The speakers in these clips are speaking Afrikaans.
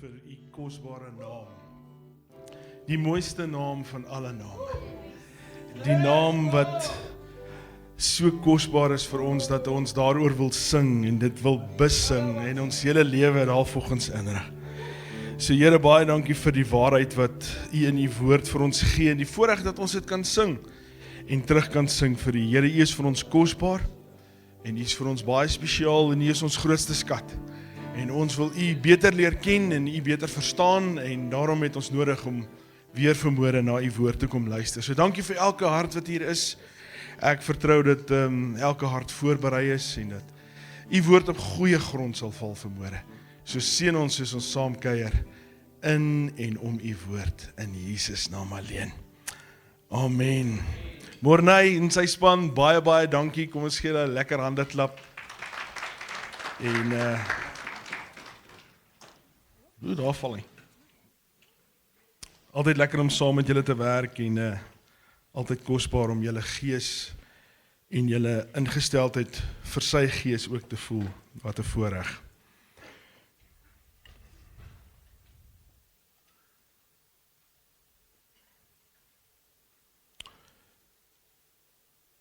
vir u kosbare naam. Die mooiste naam van alle name. Die naam wat so kosbaar is vir ons, dat ons daaroor wil sing en dit wil besing en ons hele lewe daarvolgens inrig. So Here, baie dankie vir die waarheid wat u in u woord vir ons gee en die voorreg dat ons dit kan sing en terug kan sing vir u. Here, u is vir ons kosbaar en u is vir ons baie spesiaal en u is ons grootste skat. En ons wil u beter leer ken en u beter verstaan en daarom het ons nodig om weer vanmôre na u woord te kom luister. So dankie vir elke hart wat hier is. Ek vertrou dat elke hart voorberei is en dat u woord op goeie grond sal val vanmôre. So seën ons soos ons saam kuier in en om u woord in Jesus naam alleen. Amen. Morney en sy span, baie dankie. Kom ons gee 'n lekker handeklap. En daar val hy. Altyd lekker om saam met julle te werk en altyd kosbaar om julle gees en julle ingesteldheid vir sy gees ook te voel. Wat 'n voorreg.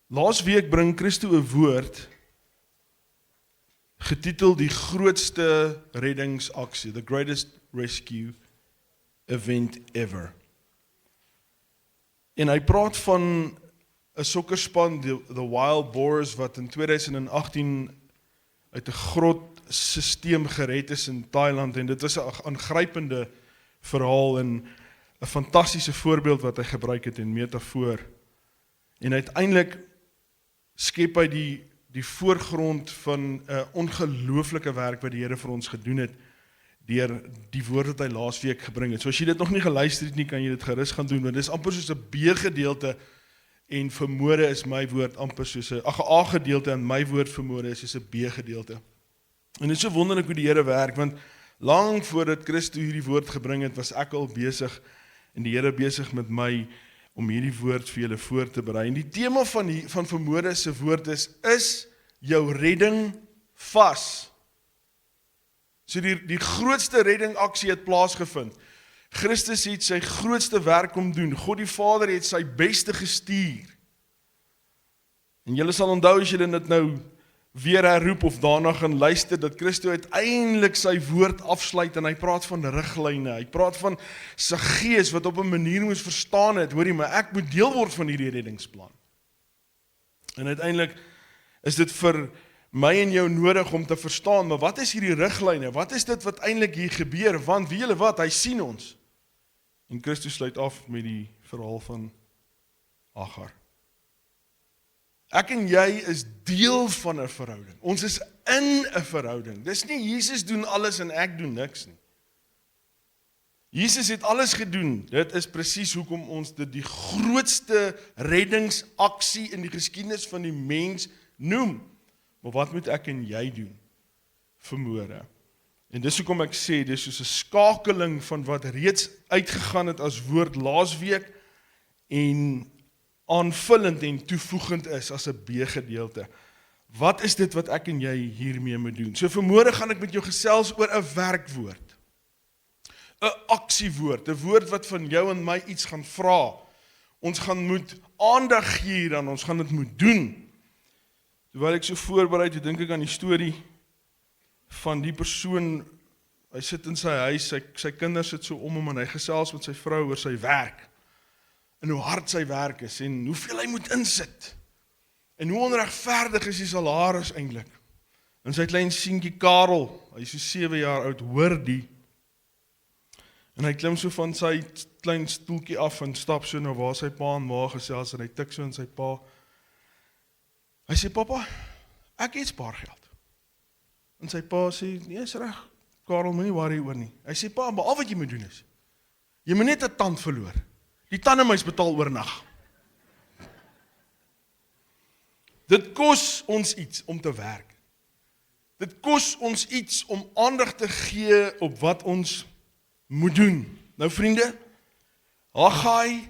Laasweek bring Christo 'n woord getitel die grootste reddingsaksie, the greatest rescue event ever. En hy praat van 'n sokkerspan, the Wild Boars, wat in 2018 uit 'n grotstelsel gered is in Thailand, en dit was 'n aangrypende verhaal en 'n fantastiese voorbeeld wat hy gebruik het en metafoor. En uiteindelik skep hy die voorgrond van 'n ongelooflike werk wat die Here vir ons gedoen het deur die woord wat hy laasweek gebring het. So as jy dit nog nie geluister het nie, kan jy dit gerus gaan doen, want dit is amper soos 'n B-gedeelte en vanmôre is my woord amper soos 'n A-gedeelte en my woord vanmôre is soos 'n B-gedeelte. En dit is so wonderlik hoe die Here werk, want lank voordat Christo hierdie woord gebring het, was ek al besig en die Here besig met my om hierdie woord vir julle voor te berei. En die tema van vanmôre se woord is jou redding vas. So die grootste reddingaksie het plaasgevind. Christus het sy grootste werk kom doen. God die Vader het sy beste gestuur. En julle sal onthou as julle dit nou weer herroep of daarna gaan luister, dat Christus uiteindelik sy woord afsluit en hy praat van riglyne. Hy praat van sy gees wat op 'n manier moes verstaan het, hoorie, maar ek moet deel word van hierdie reddingsplan. En uiteindelik is dit vir my en jou nodig om te verstaan, maar wat is hierdie riglyne? Wat is dit wat eintlik hier gebeur? Want weet julle wat, hy sien ons. En Christus sluit af met die verhaal van Hagar. Ek en jy is deel van 'n verhouding. Ons is in 'n verhouding. Dis nie Jesus doen alles en ek doen niks nie. Jesus het alles gedoen. Dit is presies hoekom ons dit die grootste reddingsaksie in die geskiedenis van die mens noem. Maar wat moet ek en jy doen vanmôre? En dis hoekom ek sê, dis soos 'n skakeling van wat reeds uitgegaan het as woord laasweek en aanvullend en toevoegend is as 'n B-gedeelte. Wat is dit wat ek en jy hiermee moet doen? So vanmôre gaan ek met jou gesels oor 'n werkwoord. 'n Aksiewoord, 'n woord wat van jou en my iets gaan vra. Ons gaan moet aandag gee hieraan, ons gaan dit moet doen. Terwyl ek so voorberei, toe dink ek aan die storie van die persoon, hy sit in sy huis, sy kinders sit so om hom en hy gesels met sy vrou oor sy werk. En hoe hard sy werk is en hoeveel hy moet insit. En hoe onregverdig is die salaris eintlik. En sy klein seentjie Karel, hy is so 7 jaar oud, hoor die. En hy klim so van sy klein stoeltjie af en stap so na waar sy pa en ma gesels en hy tik so in sy pa. Hy sê, "Pappa, ek het spaargeld." En sy pa sê, "Nee, is reg, Karel, moenie worry oor nie." Hy sê, "Pa, maar al wat jy moet doen is, jy moet net 'n tand verloor. Die tandemuis betaal oornag." Dit kos ons iets om te werk. Dit kos ons iets om aandag te gee op wat ons moet doen. Nou vriende, Haggai,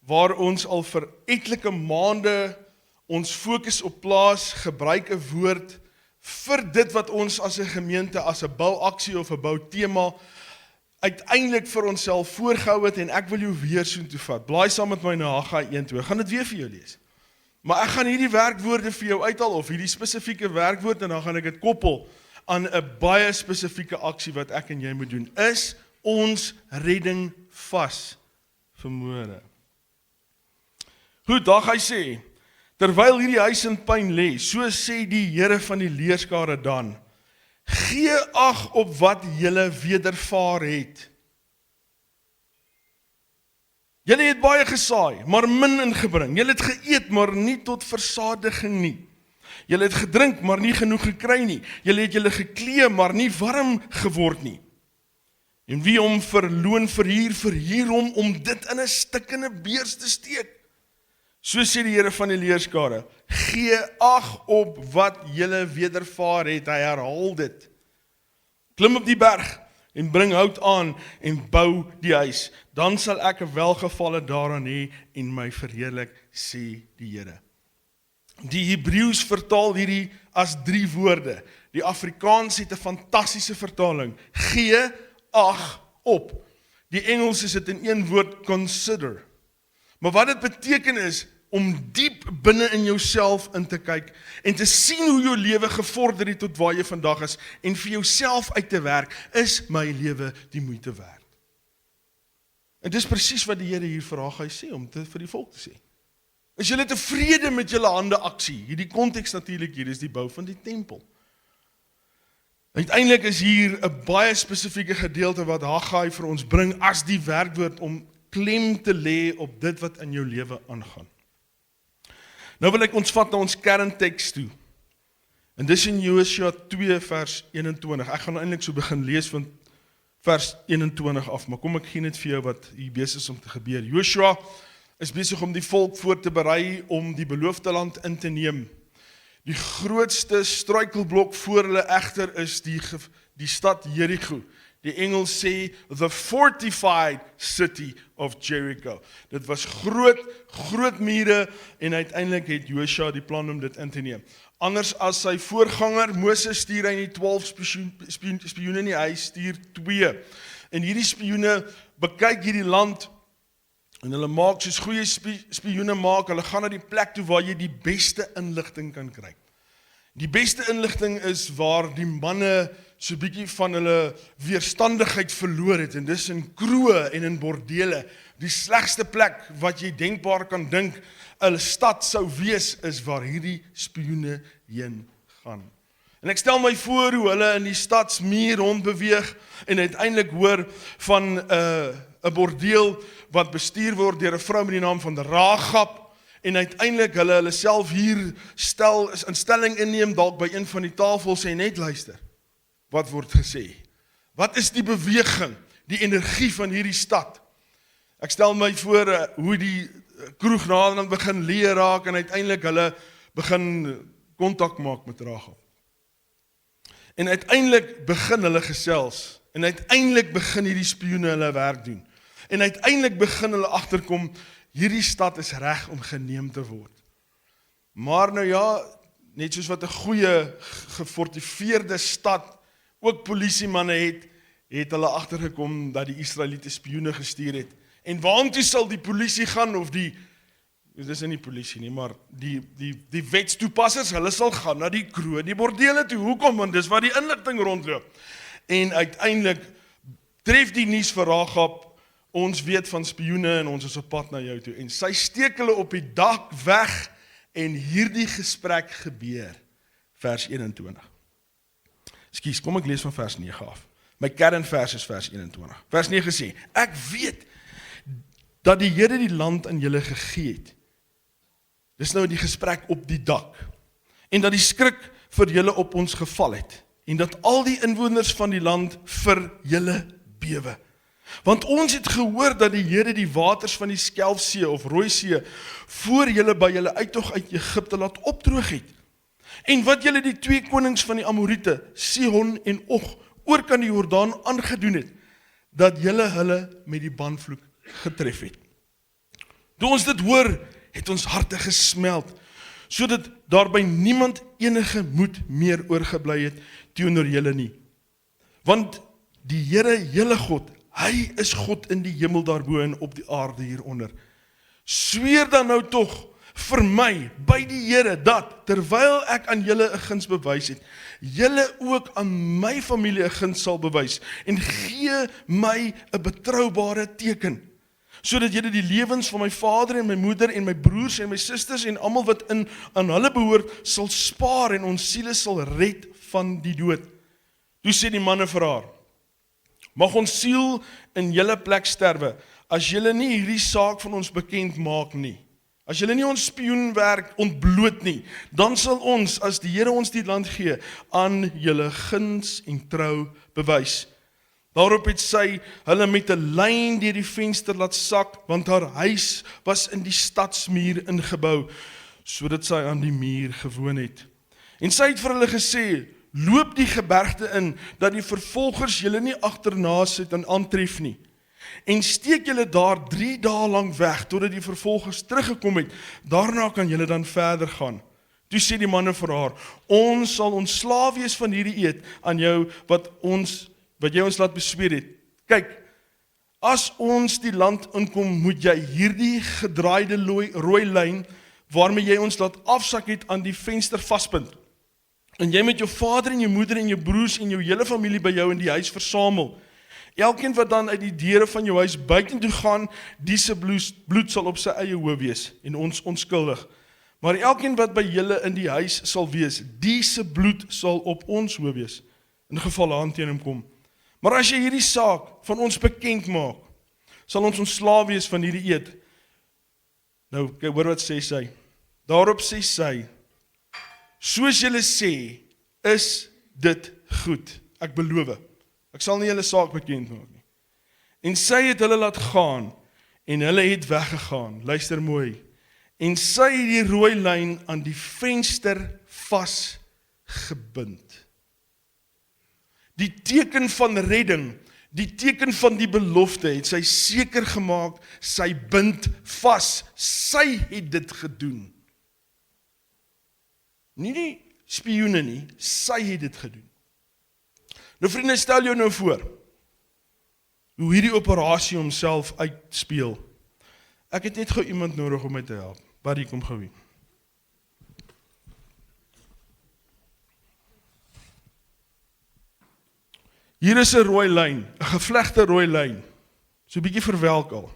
waar ons al vir etlike maande ons fokus op plaas, gebruik 'n woord vir dit wat ons as 'n gemeente, as 'n bouaksie of 'n boutema uiteindelik vir onsself voorgehou het, en ek wil jou weer soontoe vat. Blaai saam met my na Haggai 1:2, ek gaan dit weer vir jou lees. Maar ek gaan hierdie werkwoorde vir jou uithaal, of hierdie spesifieke werkwoord, en dan gaan ek dit koppel aan 'n baie spesifieke aksie wat ek en jy moet doen. Is ons redding vas vir môre? Goed, daar gaan hy sê, terwyl hierdie huis in pyn lê, so sê die Here van die leerskare dan, gee ag op wat julle wedervaar het. Julle het baie gesaai, maar min ingebring. Julle het geëet, maar nie tot versadiging nie. Julle het gedrink, maar nie genoeg gekry nie. Julle het julle geklee, maar nie warm geword nie. En wie hom verloon verhuur hom om dit in 'n stikkende beurs te steek. So sê die Here van die leerskare, gee ag op wat julle wedervaar het, hy herhaal dit. Klim op die berg en bring hout aan en bou die huis, dan sal ek 'n welgevalle daaraan hê en my verheerlik, sê die Here. Die Hebreëus vertaal hierdie as 3 woorde. Die Afrikaans het 'n fantastiese vertaling, gee ag op. Die Engels is dit in 1 woord, consider. Maar wat dit beteken is, om diep binne in jouself in te kyk, en te sien hoe jou lewe gevorder het tot waar jy vandag is, en vir jouself uit te werk, is my lewe die moeite werd. En dis presies wat die Here hier vir Haggai sê, om vir die volk te sê. Is julle tevrede met julle hande aksie? Hierdie konteks natuurlik hier is die bou van die tempel. Uiteindelik is hier 'n baie spesifieke gedeelte wat Haggai vir ons bring as die werkwoord om klem te lê op dit wat in jou lewe aangaan. Nou wil ek ons vat na ons kernteks toe. En dis in Josua 2 vers 21. Ek gaan eintlik so begin lees van vers 21 af, maar kom ek gee net vir jou wat hier besig is om te gebeur. Josua is besig om die volk voor te berei om die beloofde land in te neem. Die grootste struikelblok voor hulle egter is die stad Jericho. Die Engels sê, the fortified city of Jericho. Dit was groot mure, en uiteindelik het Josua die plan om dit in te neem. Anders as sy voorganger, Moses stuur hy nie 12 spioene nie, hy stuur 2. En hierdie spioene bekyk hierdie land, en hulle maak soos goeie spioene maak, hulle gaan na die plek toe waar jy die beste inligting kan kry. Die beste inligting is waar die manne so bietjie van hulle weerstandigheid verloor het, en dis in kroe en in bordele. Die slegste plek wat jy denkbaar kan dink 'n stad sou wees, is waar hierdie spioene heen gaan. En ek stel my voor hoe hulle in die stadsmuur rondbeweeg, en uiteindelik hoor van 'n bordeel wat bestuur word deur 'n vrou met die naam van Rahab, en uiteindelik hulle self hier in stelling inneem, dalk by een van die tafels, en net luister. Wat word gesê? Wat is die beweging, die energie van hierdie stad? Ek stel my voor hoe die kroeg naderhand begin leer raak, en uiteindelik hulle begin kontak maak met Rahab. En uiteindelik begin hulle gesels, en uiteindelik begin hierdie spioene hulle werk doen. En uiteindelik begin hulle agterkom, hierdie stad is reg om geneem te word. Maar nou ja, net soos wat 'n goeie gefortifierde stad ook polisiemanne het hulle agtergekom dat die Israeliete spioene gestuur het. En waartoe sal die polisie gaan, of dis nie die polisie nie, maar die wetstoepassers, hulle sal gaan na die kroeg, die bordele toe. Hoekom? Want dis waar die inligting rondloop. En uiteindelik tref die nuus vir Rahab, ons weet van spioene en ons is op pad na jou toe. En sy steek hulle op die dak weg, en hierdie gesprek gebeur. Vers 21. Ekskuus, kom ek lees van vers 9 af. My kernvers is vers 21. Vers 9 sê, ek weet dat die Here die land aan julle gegee het. Dis nou die gesprek op die dak. En dat die skrik vir julle op ons geval het. En dat al die inwoners van die land vir julle bewe. Want ons het gehoor dat die Here die waters van die Skelfsee of Rooisee voor julle by julle uittog uit Egipte laat opdroog het. En wat julle die 2 konings van die Amoriete, Sihon en Og, oorkant die Jordaan aangedoen het, dat julle hulle met die banvloek getref het. Toe ons dit hoor, het ons harte gesmeld, sodat daar by niemand enige moed meer oorgebly het teenoor julle nie. Want die Here, julle God, Hy is God in die hemel daarbo en op die aarde hieronder. Sweer dan nou tog vir my by die Here dat, terwyl ek aan julle 'n guns bewys het, julle ook aan my familie 'n guns sal bewys, en gee my 'n betroubare teken, sodat julle die lewens van my vader en my moeder en my broers en my susters en almal wat aan hulle behoort, sal spaar en ons siele sal red van die dood. Toe sê die manne vir haar, mag ons siel in julle plek sterwe, as julle nie hierdie saak van ons bekend maak nie. As julle nie ons spioenwerk ontbloot nie, dan sal ons, as die Here ons die land gee, aan julle guns en trou bewys. Daarop het sy hulle met 'n lyn deur die venster laat sak, want haar huis was in die stadsmuur ingebou, sodat sy aan die muur gewoon het. En sy het vir hulle gesê, loop die gebergte in, dat die vervolgers julle nie agterna sit en aantref nie. En steek julle daar 3 dae lang weg, totdat die vervolgers teruggekom het, daarna kan julle dan verder gaan. Toe sê die manne vir haar, ons sal ontslaaf wees van hierdie eed aan jou, wat jy ons laat besweer het. Kyk, as ons die land inkom, moet jy hierdie gedraaide rooi lyn, waarmee jy ons laat afsak het, aan die venster vaspunt. En jy met jou vader en jou moeder en jou broers en jou hele familie by jou in die huis versamel. Elkeen wat dan uit die deure van jou huis buitentoe gaan, die se bloed sal op sy eie hoof wees en ons onskuldig. Maar elkeen wat by julle in die huis sal wees, die se bloed sal op ons hoof wees, in geval aan teen hom kom. Maar as jy hierdie saak van ons bekend maak, sal ons ontslaaf wees van hierdie eed. Nou, kyk, hoor wat sê sy. Daarop sê sy, soos julle sê, is dit goed. Ek beloof. Ek sal nie julle saak bekend maak nie. En sy het hulle laat gaan, en hulle het weggegaan. Luister mooi. En sy het die rooi lyn aan die venster vasgebind. Die teken van redding, die teken van die belofte, het sy seker gemaak, sy bind vas. Sy het dit gedoen. Nie die spioene nie, sy het dit gedoen. Nou vriende, stel jou nou voor, hoe hierdie operasie homself uitspeel. Ek het net gou iemand nodig om my te help. Buddy, kom gou hier. Hier is 'n rooi lyn, 'n gevlegte rooi lyn. So 'n bietjie verwelk al.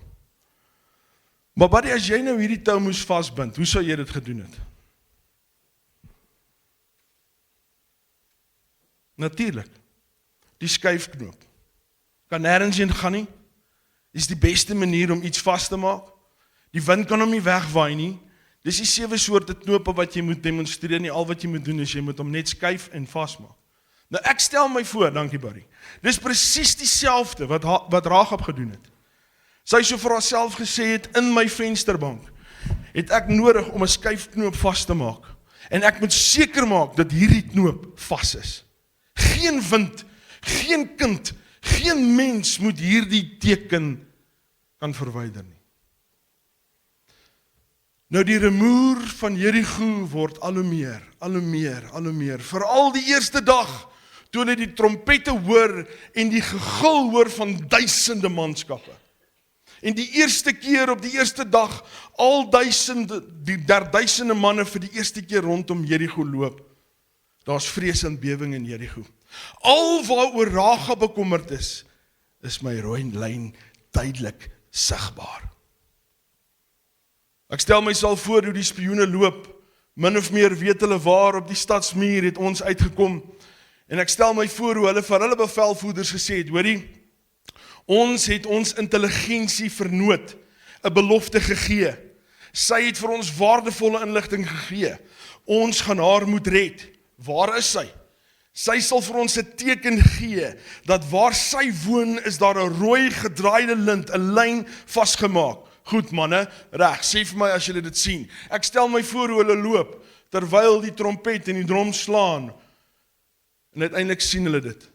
Maar buddy, as jy nou hierdie tou moes vasbind, hoe sou jy dit gedoen het? Natuurlik. Die skuifknoop. Kan nêrens heen gaan nie. Dis die beste manier om iets vas te maak. Die wind kan hom nie wegwaai nie. Dis die 7 soorte knope wat jy moet demonstreer nie. Al wat jy moet doen is jy moet hom net skuif en vasmaak. Nou ek stel my voor, dankie Barry. Dis presies dieselfde wat Rahab gedoen het. Sy so vir haarself gesê het, in my vensterbank het ek nodig om 'n skuifknoop vas te maak. En ek moet seker maak dat hierdie knoop vas is. Geen wind, geen kind, geen mens moet hierdie teken kan verwyder nie. Nou die rumoer van Jerigo word al hoe meer. Veral die eerste dag, toe hulle die trompette hoor en die gegil hoor van duisende manskappe. En die eerste keer op die eerste dag, die 1000 manne vir die eerste keer rondom Jerigo loop. Daar's vrees en bewing in Jerigo. Al waaroor Rahab bekommerd is my rooi lyn duidelik sigbaar. Ek stel myself voor hoe die spioene loop, min of meer weet hulle waar op die stadsmuur het ons uitgekom, en ek stel my voor hoe hulle vir hulle bevelvoerders gesê het, hoorie, ons het ons intelligensie vernoot, 'n belofte gegee, sy het vir ons waardevolle inligting gegee, ons gaan haar moet red. Waar is sy? Sy sal vir ons 'n teken gee, dat waar sy woon is daar 'n rooi gedraaide lint, 'n lyn vasgemaak. Goed manne, reg, sê vir my as julle dit sien. Ek stel my voor hoe hulle loop, terwyl die trompet en die drom slaan, en uiteindelik sien hulle dit.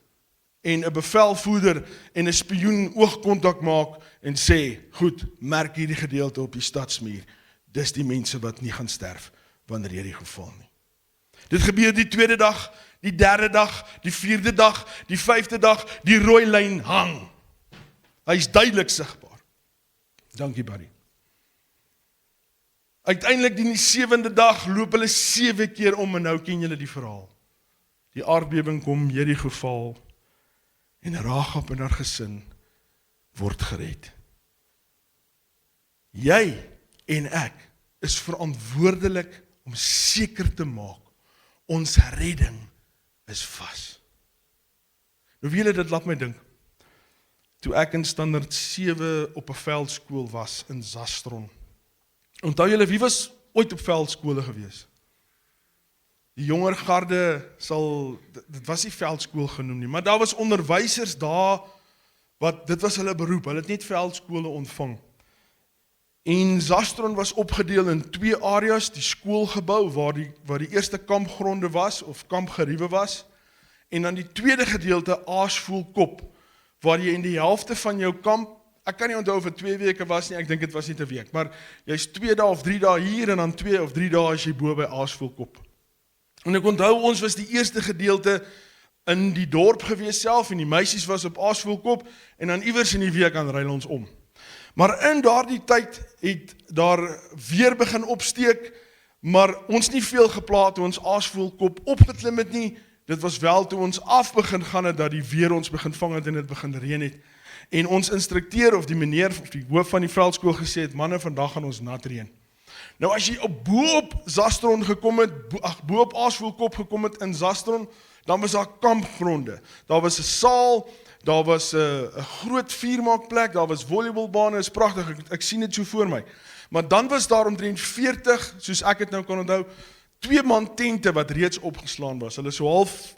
En 'n bevelvoerder en 'n spioen oogkontak maak en sê, goed, merk hierdie gedeelte op die stadsmuur, dis die mense wat nie gaan sterf, wanneer hierdie geval nie. Dit gebeur die 2de dag, die 3de dag, die 4de dag, die 5de dag, die rooi lyn hang. Hy is duidelik sigbaar. Dankie, Barry. Uiteindelik die 7de dag loop hulle 7 keer om en nou ken julle die verhaal. Die aardbewing kom, Jerigo val en Rahab en haar gesin word gered. Jy en ek is verantwoordelik om seker te maak ons redding is vas. Nou wie julle dit laat my dink, toe ek in standaard 7 op 'n veldskool was in Zastron. Onthou julle, wie was ooit op veldskole gewees? Die jonger garde dit was nie veldskool genoem nie, maar daar was onderwysers daar, dit was hulle beroep, hulle het net veldskole ontvang. En Zastron was opgedeel in 2 areas, die skoolgebou waar die eerste kampgronde was, of kampgeriewe was, en dan die tweede gedeelte, Aasvoelkop, waar jy in die helfte van jou kamp, ek kan nie onthou of het 2 weke was nie, ek dink het was net 'n week, maar jy is 2 dae of 3 dae hier, en dan 2 of 3 dae as jy bo by Aasvoelkop. En ek onthou, ons was die eerste gedeelte in die dorp gewees self, en die meisies was op Aasvoelkop, en dan iewers in die week aan ruil ons om. Maar in daardie tyd het daar weer begin opsteek, maar ons nie veel geplaat toe ons Aasvoelkop opgeklim het nie, dit was wel toe ons af begin gaan het, dat die weer ons begin vang het en het begin reën het. En ons instrukteur of die meneer of die hoof van die veldskool gesê het, manne, vandag gaan ons nat reën. Nou as jy bo op Zastron gekom het, bo op Aasvoelkop gekom het in Zastron, dan was daar kampgronde. Daar was 'n saal, daar was 'n groot vuurmaakplek, daar was volleybalbane, is pragtig, ek sien dit so voor my. Maar dan was daar omtrent 40, soos ek het nou kan onthou, 2 man tente wat reeds opgeslaan was. Hulle so half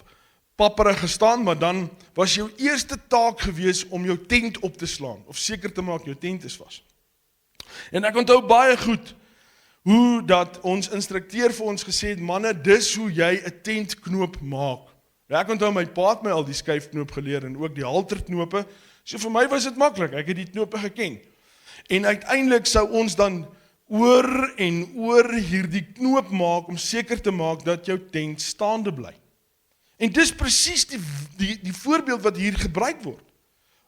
papperig gestaan, maar dan was jou eerste taak gewees om jou tent op te slaan, of seker te maak jou tent is vas. En ek onthou baie goed, hoe dat ons instrukteur vir ons gesê het, manne, dis hoe jy 'n tentknoop maak. Ja, ek onthou my pa het my al die skuifknoop geleer en ook die halterknope. So vir my was dit maklik, ek het die knope geken. En uiteindelik sou ons dan oor en oor hierdie knoop maak om seker te maak dat jou tent staande bly. En dis presies die voorbeeld wat hier gebruik word.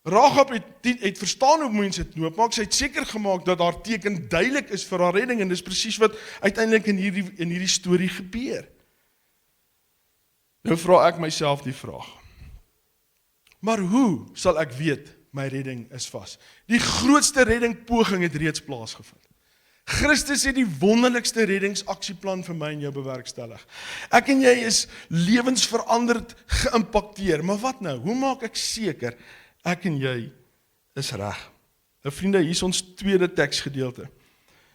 Rahab het verstaan hoe mense dit knoop maak, sy het seker gemaak dat haar teken duidelik is vir haar redding, en dis presies wat uiteindelik in hierdie storie gebeur. Nou vra ek myself die vraag, maar hoe sal ek weet my redding is vas? Die grootste reddingpoging het reeds plaasgevind. Christus het die wonderlikste reddingsaksieplan vir my en jou bewerkstellig. Ek en jy is lewensveranderd geïmpakteer, maar wat nou? Hoe maak ek seker ek en jy is reg? Nou vriende, hier is ons tweede teksgedeelte.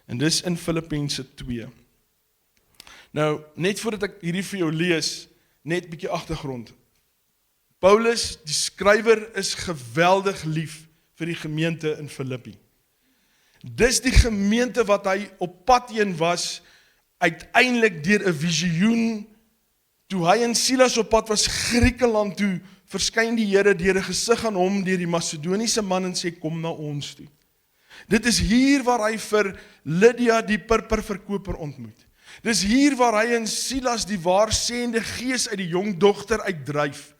En dis in Filippense 2. Nou, net voordat ek hierdie vir jou lees, net bietjie agtergrond. Paulus, die skrywer, is geweldig lief vir die gemeente in Filippi. Dis die gemeente wat hy op pad heen was, uiteindelik deur 'n visioen, toe hy en Silas op pad was Griekeland toe, verskyn die Here deur 'n gesig aan hom, deur die Macedoniese man, en sê, kom na ons toe. Dit is hier waar hy vir Lydia die purperverkoper ontmoet. Dis hier waar hy en Silas die waarsêende gees uit die jong dogter uitdryf.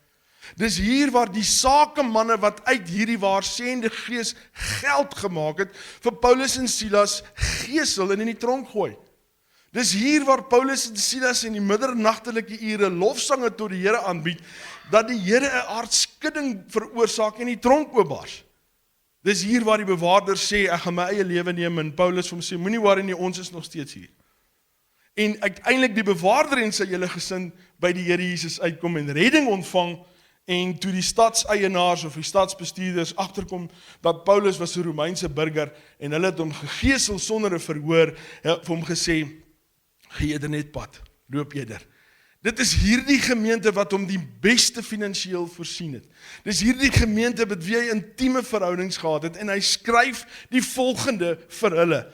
Dis hier waar die sakemanne wat uit hierdie waarsêende gees geld gemaak het, vir Paulus en Silas gesel en in die tronk gooi. Dis hier waar Paulus en Silas in die middernagtelike ure lofsange tot die Here aanbied, dat die Here 'n aardskudding veroorsaak en die tronk oopbars. Dis hier waar die bewaarder sê, ek gaan my eie lewe neem, en Paulus vir hom sê, moenie worry nie, ons is nog steeds hier. En uiteindelik die bewaarder en sy hele gesin by die Here Jesus uitkom en redding ontvang, en toe die stadseienaars of die stadsbestuurders agterkom dat Paulus was 'n Romeinse burger en hulle het hom gegesel sonder 'n verhoor, vir hom gesê, gee eerder net pad, loop eerder. Dit is hierdie gemeente wat hom die beste finansiëel voorsien het. Dis hierdie gemeente met wie hy intieme verhoudings gehad het, en hy skryf die volgende vir hulle.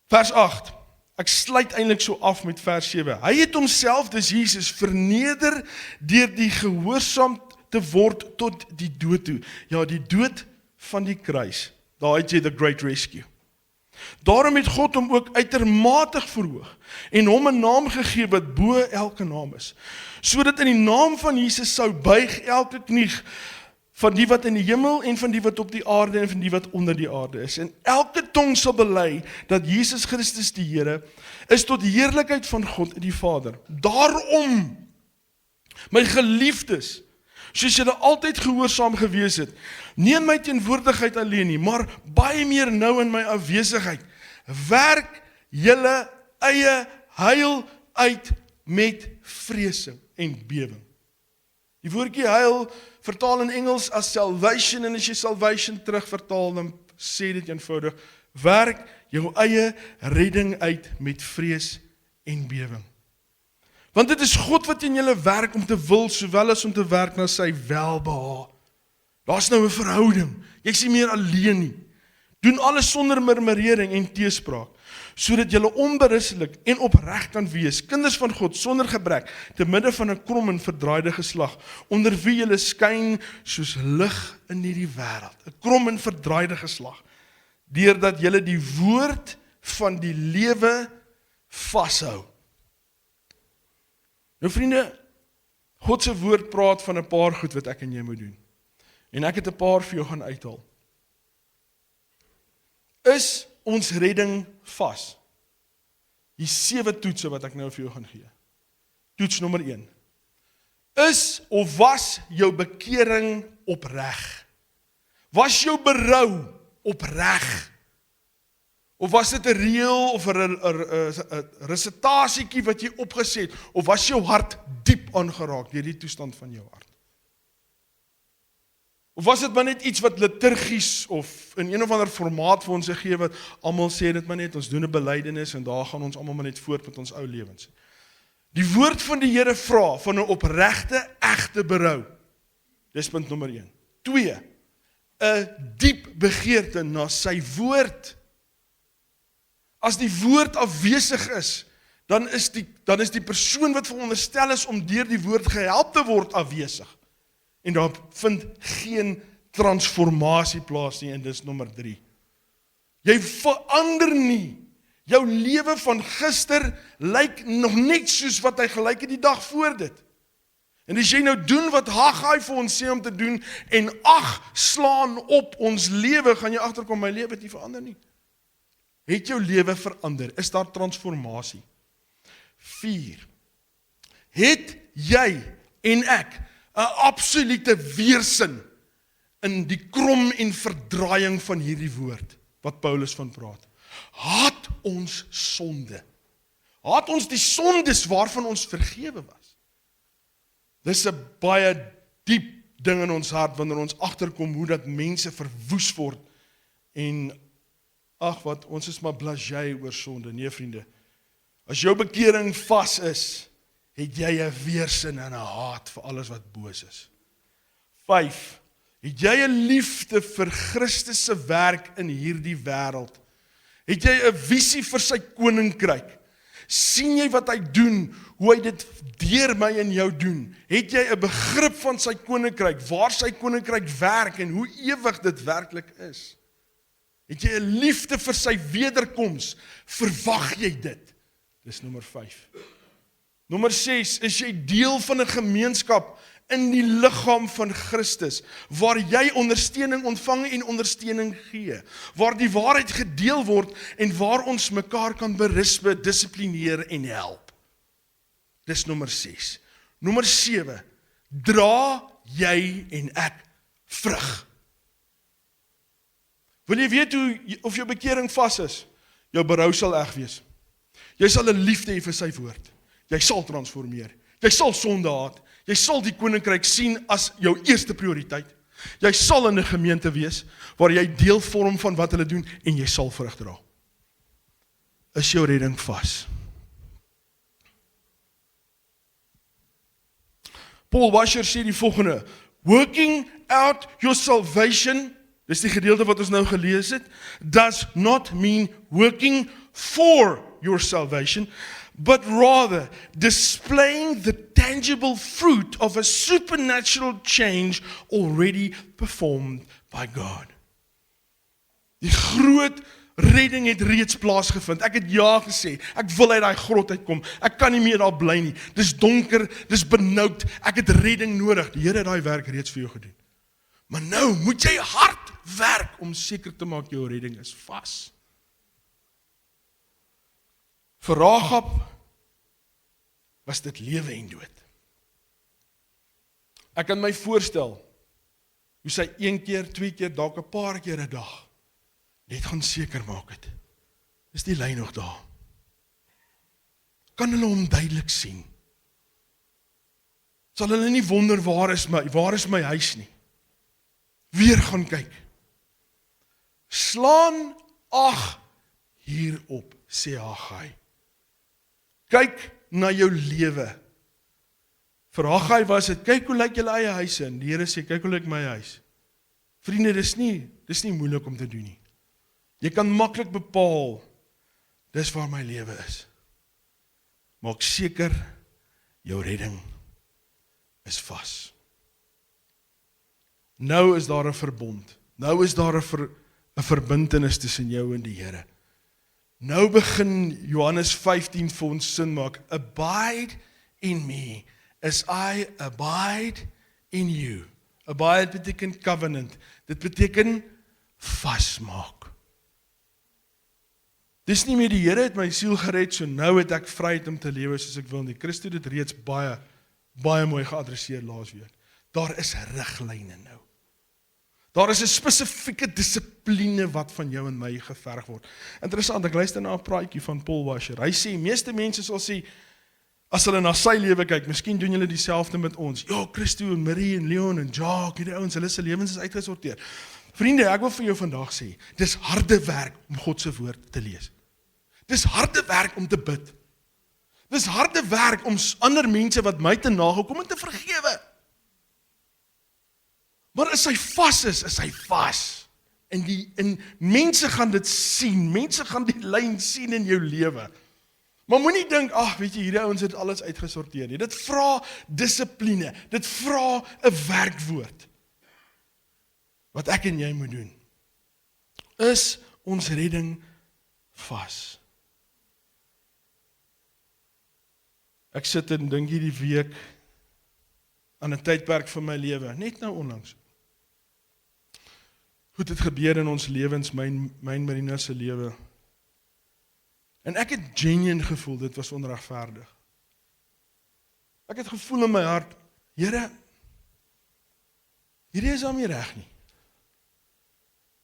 Vers 8. Ek sluit eintlik so af met vers 7. Hy het homself, dis Jesus, verneder deur die gehoorsaam te word tot die dood toe. Ja, die dood van die kruis. Daar het jy the great rescue. Daarom het God hom ook uitermate verhoog en hom 'n naam gegee wat bo elke naam is, sodat in die naam van Jesus sou buig elke knie van die wat in die hemel en van die wat op die aarde en van die wat onder die aarde is. En elke tong sal bely dat Jesus Christus die Here is tot die heerlikheid van God die Vader. Daarom, my geliefdes, soos julle altyd gehoorsaam gewees het, nie in my teenwoordigheid alleen nie, maar baie meer nou in my afwesigheid, werk julle eie heil uit met vrese en bewing. Die woordjie heil vertaal in Engels as salvation, en as jy salvation terugvertaal, dan sê dit eenvoudig, werk jou eie redding uit met vrees en bewing. Want dit is God wat in julle werk om te wil, sowel as om te werk na sy welbehae. Daar's nou 'n verhouding, jy is nie meer alleen nie. Doen alles sonder murmurering en teespraak, sodat julle onberuslik en opreg kan wees, kinders van God sonder gebrek, te midde van 'n krom en verdraaide geslag, onder wie julle skyn soos lig in hierdie wêreld, 'n krom en verdraaide geslag, deurdat julle die woord van die lewe vashou. Nou vriende, God se woord praat van 'n paar goed wat ek en jy moet doen. En ek het 'n paar vir jou gaan uithaal. Is ons redding vas? Die 7 toetse wat ek nou vir jou gaan gee. Toets nommer 1. Is of was jou bekering opreg? Was jou berou opreg? Of was dit 'n reël of 'n resitasietjie wat jy opgesê het? Of was jou hart diep aangeraak deur die toestand van jou hart? Of was dit maar net iets wat liturgies of in een of ander formaat vir ons gegee wat almal sê dit maar net, ons doen 'n belydenis en daar gaan ons almal maar net voort met ons ou lewens. Die woord van die Here vra van 'n opregte, egte berou. Dis punt nommer 1. 2. 'n diep begeerte na sy woord. As die woord afwesig is, dan is die persoon wat veronderstel is om deur die woord gehelp te word afwesig. En daar vind geen transformasie plaas nie, en dis nommer 3. Jy verander nie. Jou lewe van gister lyk nog net soos wat hy gelyk het die dag voor dit. En as jy nou doen wat Haggai vir ons sê om te doen, en ag slaan op ons lewe, gaan jy agterkom, my lewe het nie verander nie. Het jou lewe verander? Is daar transformasie? 4. Het jy en ek 'n absolute weersin in die krom en verdraaiing van hierdie woord, wat Paulus van praat? Haat ons sonde. Haat ons die sondes waarvan ons vergewe was. Dis 'n baie diep ding in ons hart, wanneer ons agterkom hoe dat mense verwoes word, en ag wat, ons is maar blasé oor sonde. Nee vriende, as jou bekering vas is, het jy 'n weersin en 'n haat vir alles wat boos is. 5. Het jy 'n liefde vir Christus se werk in hierdie wêreld? Het jy 'n visie vir sy koninkryk? Sien jy wat hy doen, hoe hy dit deur my en jou doen? Het jy 'n begrip van sy koninkryk, waar sy koninkryk werk en hoe ewig dit werklik is? Het jy 'n liefde vir sy wederkoms? Verwag jy dit? Dis nommer 5. Nommer 6, is jy deel van 'n gemeenskap in die liggaam van Christus, waar jy ondersteuning ontvang en ondersteuning gee, waar die waarheid gedeel word en waar ons mekaar kan berispe, dissiplineer en help. Dis nommer 6. Nommer 7, dra jy en ek vrug. Wil jy weet of jou bekering vas is? Jou berou sal eg wees. Jy sal 'n liefde hê vir sy woord. Jy sal transformeer. Jy sal sonde haat. Jy sal die koninkryk sien as jou eerste prioriteit. Jy sal in 'n gemeente wees waar jy deel vorm van wat hulle doen en jy sal vrug dra. Is jou redding vas? Paul Washer sê die volgende: working out your salvation, dis die gedeelte wat ons nou gelees het, does not mean working for your salvation, but rather displaying the tangible fruit of a supernatural change already performed by God. Die groot redding het reeds plaasgevind. Ek het ja gesê. Ek wil uit daai grot uitkom. Ek kan nie meer daar bly nie. Dis donker, dis benoud. Ek het redding nodig. Die Here het daai werk reeds vir jou gedoen. Maar nou moet jy hard werk om seker te maak jou redding is vas. Vir Rahab was dit lewe en dood. Ek kan my voorstel hoe sy 1 keer, 2 keer, dalk 'n paar keer 'n dag net gaan seker maak het. Is die lyn nog daar? Kan hulle hom duidelik sien? Sal hulle nie wonder waar is my huis nie? Weer gaan kyk. Slaan ag hierop, sê Haggai. Kyk na jou lewe. Vir Haggai was dit, kyk hoe lyk julle eie huise, en die Here sê, kyk hoe lyk my huis. Vriende, dis nie moeilik om te doen nie. Jy kan maklik bepaal, dis waar my lewe is. Maak seker, jou redding is vas. Nou is daar 'n verbond. Nou is daar 'n verbintenis tussen jou en die Here. Nou begin Johannes 15 vir ons sin maak. Abide in me, as I abide in you. Abide beteken covenant. Dit beteken vasmaak. Dis nie meer die Here het my siel gered, so nou het ek vryheid om te lewe soos ek wil nie. Christus het dit reeds baie mooi geadresseer laasweek. Daar is riglyne nou. Daar is 'n spesifieke dissipline wat van jou en my geverg word. Interessant, ek luister na 'n praatjie van Paul Washer. Hy sê, meeste mense sal sê, as hulle na sy lewe kyk, miskien doen julle dieselfde met ons. Ja, Christo en Marie en Leon en Jacques, hierdie ouens, hulle se lewens is uitgesorteer. Vriende, ek wil vir jou vandag sê, dis harde werk om God se woord te lees. Dis harde werk om te bid. Dis harde werk om ander mense wat my te nagekom en te vergewe. Maar as hy vas is hy vas. En mense gaan dit sien, mense gaan die lyn sien in jou lewe. Maar moenie dink, weet jy, hierdie ouens het alles uitgesorteer nie. Dit vra dissipline, dit vra 'n werkwoord. Wat ek en jy moet doen. Is ons redding vas? Ek sit en dink hierdie week aan 'n tydperk van my lewe, net nou onlangs. Hoe dit gebeur in ons lewens, my en Marina se lewe. En ek het genuine gevoel, dit was onregverdig. Ek het gevoel in my hart, Here, hierdie is aan my reg nie.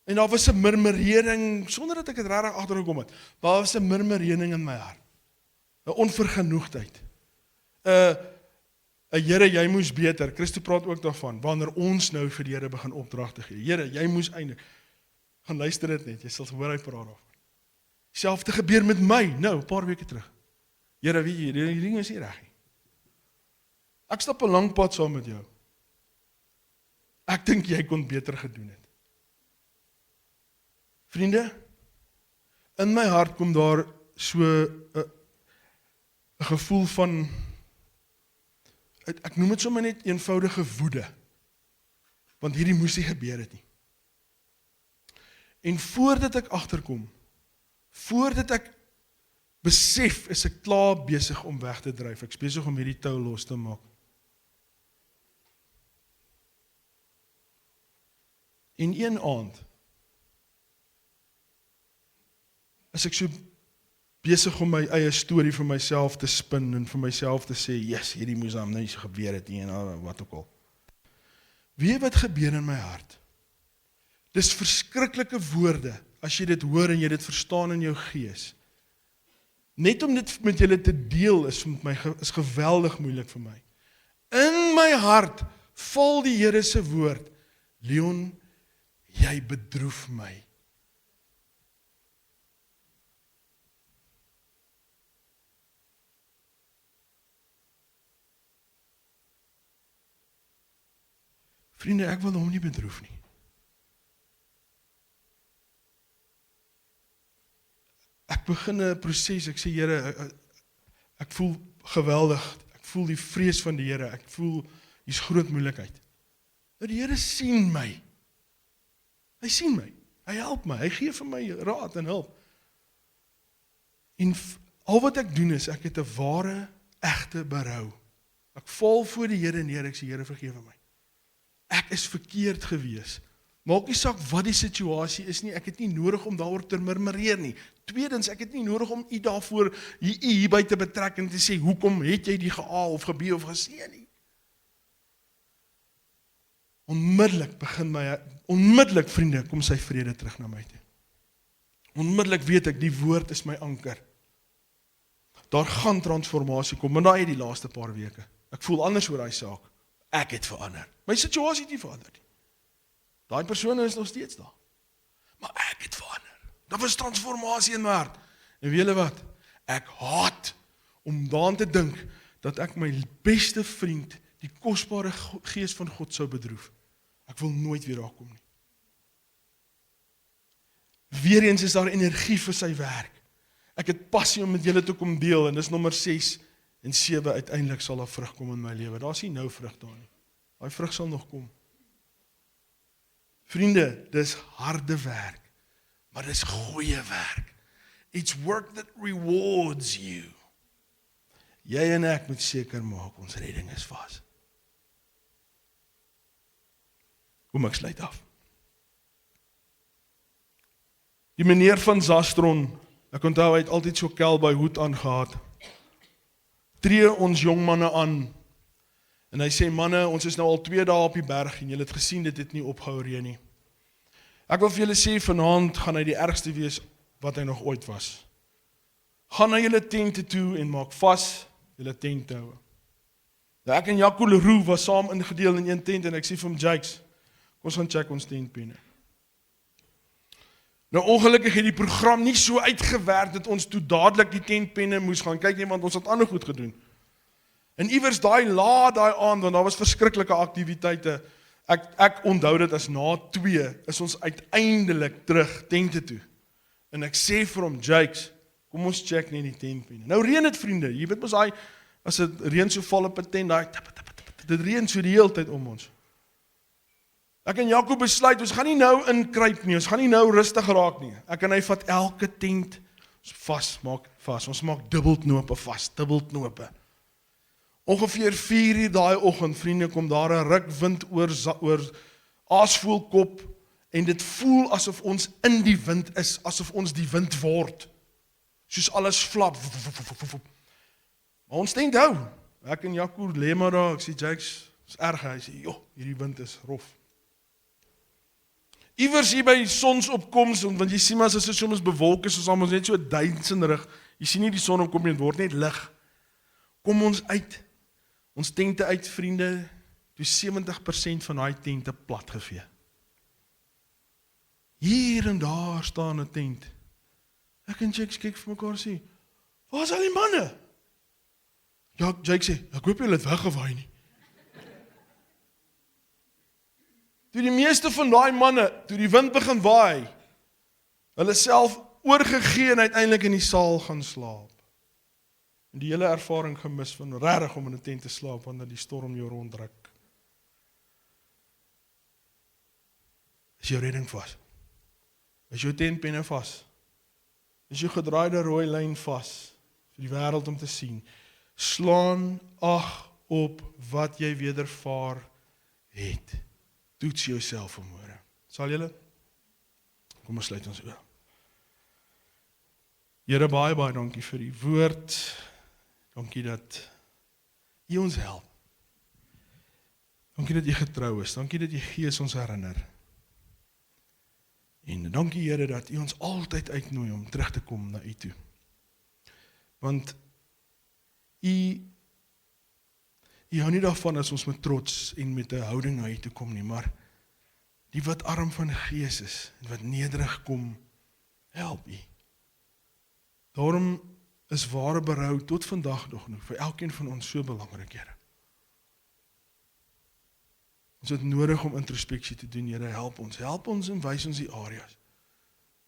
En daar was 'n murmurering, sonder dat ek het regtig agtergekom het. Daar was 'n murmurering in my hart. 'n Onvergenoegdheid. 'n Here, jy moes beter. Christus praat ook daarvan, wanneer ons nou vir die Here begin opdragte gee. Here, jy moes eindig. Gaan luister dit net, jy sal hoor hy praat daarvan. Selfde gebeur met my, nou, 'n paar weke terug. Here, weet jy, die ding is nie reg nie. Ek stap 'n lang pad saam met jou. Ek dink jy kon beter gedoen het. Vriende, in my hart kom daar so 'n gevoel van, ek noem dit sommer net eenvoudige woede, want hierdie moes nie gebeur het nie. En voordat ek agterkom, voordat ek besef, is ek klaar besig om weg te dryf. Ek is besig om hierdie tou los te maak. En een aand, as ek so besig om my eie storie vir myself te spin en vir myself te sê, yes, hierdie moes dan nie gebeur het nie, en wat ook al. Weet wat gebeur in my hart? Dis verskriklike woorde, as jy dit hoor en jy dit verstaan in jou gees. Net om dit met julle te deel is geweldig moeilik vir my. In my hart val die Here se woord, Leon, jy bedroef my. Vriende, ek wil hom nie bedroef nie. Ek begin 'n proses, ek sê, Here, ek voel geweldig, ek voel die vrees van die Here, ek voel, hier's groot moeilikheid. Nou die Here sien my. Hy sien my, hy help my, hy gee vir my raad en hulp. En al wat ek doen is, ek het 'n ware, egte berou. Ek val voor die Here neer, ek sê, Here, vergewe my. ek is verkeerd gewees. Maak nie saak wat die situasie is nie, ek het nie nodig om daaroor te murmureer nie. Tweedens, ek het nie nodig om u daarvoor hierby te betrek en te sê, hoekom het jy die ge'a of gebee of gesê nie? Onmiddellik vriende, kom sy vrede terug na my toe. Onmiddellik weet ek, die woord is my anker. Daar gaan transformasie kom, maar daai die laaste paar weke. Ek voel anders oor daai saak. Ek het verander. My situasie het nie verander nie. Daai persone is nog steeds daar. Maar ek het verander. Daar was transformasie in my hart. En weet julle wat? Ek haat om daaraan te dink dat ek my beste vriend, die kosbare gees van God sou bedroef. Ek wil nooit weer daar kom nie. Weereens is daar energie vir sy werk. Ek het passie om met julle te kom deel, en dis nommer 6 en 7, uiteindelik sal daar vrug kom in my lewe. Daar is nie nou vrug daar nie. Daai vrug sal nog kom. Vriende, dis harde werk, maar dis goeie werk. It's work that rewards you. Jy en ek moet seker maak, ons redding is vas. Kom ek sluit af. Die meneer van Zastron, ek onthou, hy het altyd so cowboy hoed aangehad. Tree ons jong manne aan, en hy sê, manne, ons is nou al 2 dae op die berg, en julle het gesien, dit het nie opgehou reën nie. Ek wil vir julle sê, vanaand gaan hy die ergste wees, wat hy nog ooit was. Gaan na julle tente toe, en maak vas, julle tent te hou. Nou, ek en Jaco Leroux was saam ingedeel in een tent, en ek sê vir hom, Jakes, kom ons gaan check ons tentpenne. Nou ongelukkig het die program nie so uitgewerk, dat ons toe dadelik die tentpenne moes gaan kyk nie, want ons het ander goed gedoen. En iewers daai aand, want daar was verskriklike aktiwiteite, ek onthou dit as na 2, is ons uiteindelik terug tente toe. En ek sê vir hom, Jakes, kom ons check nie die tentpenne. Nou reën het vriende, jy weet mos daai, as dit reën so val op 'n tent, dit reën so die hele tyd om ons. Ek en Jaco besluit, ons gaan nie nou inkruip nie, ons gaan nie nou rustig raak nie. Ek en hy vat elke tent, ons maak dubbelknope vas, dubbelknope. Ongeveer 4 uur daai oggend, vriende, kom daar 'n rukwind oor aasvoëlkop, en dit voel asof ons in die wind is, asof ons die wind word. Soos alles flap. Maar ons tent hou. Ek en Jaco lê maar daar, ek sê, Jakes, is erg, hy sê, joh, hierdie wind is rof. Iewers hier by sonsopkoms, want jy sien maar, as dit soms bewolk is, ons net so duisenrig, jy sien nie die son opkom nie, het word net lig. Kom ons uit, ons tente uit, vriende, toe 70% van daai tente platgevee. Hier en daar staan 'n tent. Ek en Jakes kyk vir mekaar sê, waar is al die manne? Ja, Jakes sê, ek hoop julle het weggewaai nie. Toe die meeste van daai manne, toe die wind begin waai, hulle self oorgegee en uiteindelik in die saal gaan slaap. En die hele ervaring gemis van regtig om in 'n tent te slaap, wanneer die storm jou ronddruk. Is jou redding vas? Is jou tentpenne vas? Is jou gedraaide rooi lyn vas vir die wêreld om te sien? Slaan ag op wat jy wedervaar het. Toets jouself vanmôre. Sal julle? Kom ons sluit ons oë. Here, baie dankie vir die woord. Dankie dat U ons help. Dankie dat U getrou is. Dankie dat U Gees ons herinner. En dankie Here dat U ons altyd uitnooi om terug te kom na U toe. Want U hou nie daarvan as ons met trots en met 'n houding na U toe kom nie, maar die wat arm van gees is en wat nederig kom, help U. Daarom is ware berou tot vandag nog vir elkeen van ons so belangrik, Here. Ons het nodig om introspeksie te doen, Here, help ons en wys ons die areas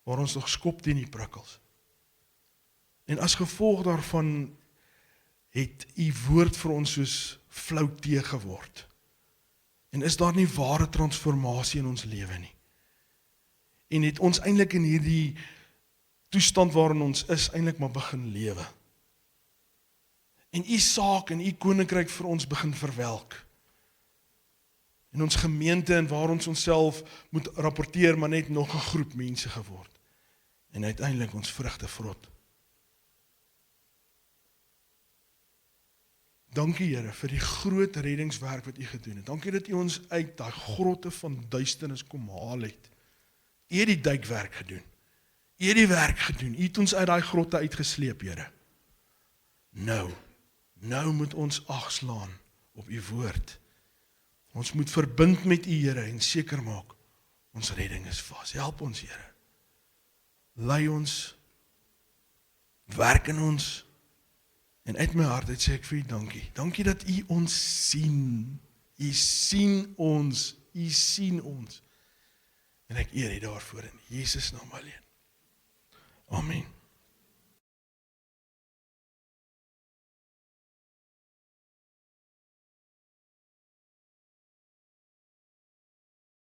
waar ons nog skop teen die prikkels. En as gevolg daarvan het U woord vir ons soos flou tee geword. En is daar nie ware transformasie in ons lewe nie. En het ons eintlik in hierdie toestand waarin ons is, eintlik maar begin lewe. En U saak en U koninkryk vir ons begin verwelk. in ons gemeente en waar ons onsself moet rapporteer, maar net nog 'n groep mense geword. En uiteindelik ons vrugte vrot. Dankie Here vir die groot reddingswerk wat U gedoen het. Dankie dat U ons uit daai grotte van duisternis kom haal het. U het die duikwerk gedoen. U het die werk gedoen. U het ons uit daai grotte uitgesleep, Here. Nou moet ons agslaan op U woord. Ons moet verbind met U, Here, en seker maak ons redding is vas. Help ons, Here. Lei ons, werk in ons, en uit my hart uit sê ek vir U dankie. Dankie dat U ons sien. U sien ons. U sien ons. En ek eer U daarvoor in Jesus naam alleen. Amen.